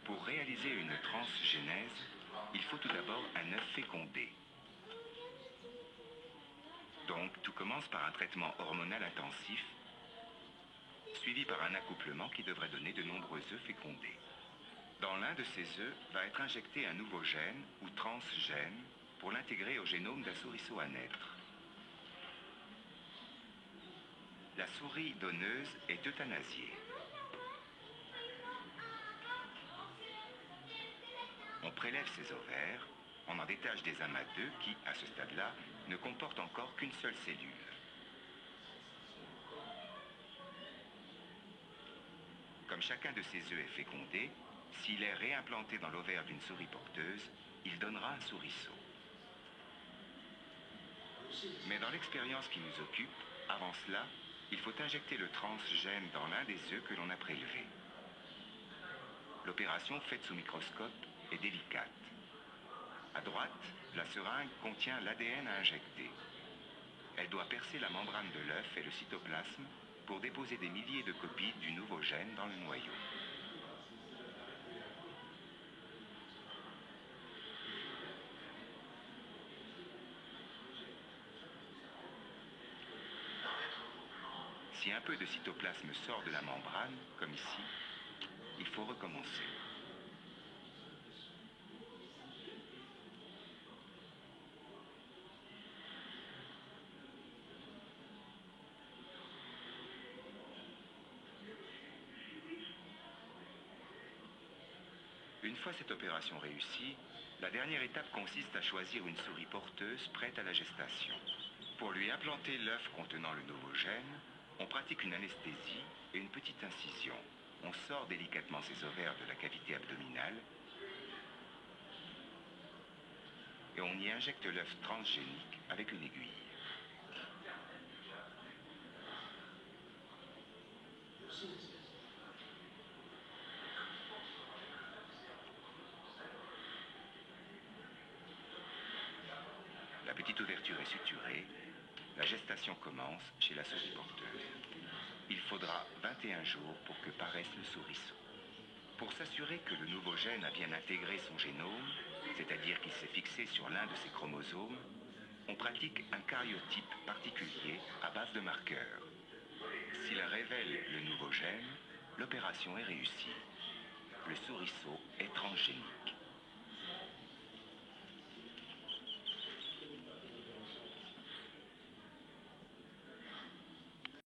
Pour réaliser une transgénèse, il faut tout d'abord un œuf fécondé. Donc, tout commence par un traitement hormonal intensif, suivi par un accouplement qui devrait donner de nombreux œufs fécondés. Dans l'un de ces œufs va être injecté un nouveau gène ou transgène pour l'intégrer au génome d'un souriceau à naître. La souris donneuse est euthanasiée. On prélève ses ovaires, on en détache des amas d'œufs qui, à ce stade-là, ne comportent encore qu'une seule cellule. Comme chacun de ces œufs est fécondé, s'il est réimplanté dans l'ovaire d'une souris porteuse, il donnera un souriceau. Mais dans l'expérience qui nous occupe, avant cela, il faut injecter le transgène dans l'un des œufs que l'on a prélevés. L'opération faite sous microscope est délicate. À droite, la seringue contient l'ADN à injecter. Elle doit percer la membrane de l'œuf et le cytoplasme pour déposer des milliers de copies du nouveau gène dans le noyau. Si un peu de cytoplasme sort de la membrane, comme ici, il faut recommencer. Une fois cette opération réussie, la dernière étape consiste à choisir une souris porteuse prête à la gestation. Pour lui implanter l'œuf contenant le nouveau gène, on pratique une anesthésie et une petite incision. On sort délicatement ses ovaires de la cavité abdominale et on y injecte l'œuf transgénique avec une aiguille. La petite ouverture est suturée. La gestation commence chez la souris porteuse. Il faudra 21 jours pour que paraisse le souriceau. Pour s'assurer que le nouveau gène a bien intégré son génome, c'est-à-dire qu'il s'est fixé sur l'un de ses chromosomes, on pratique un karyotype particulier à base de marqueurs. S'il révèle le nouveau gène, l'opération est réussie. Le souriceau est transgénique.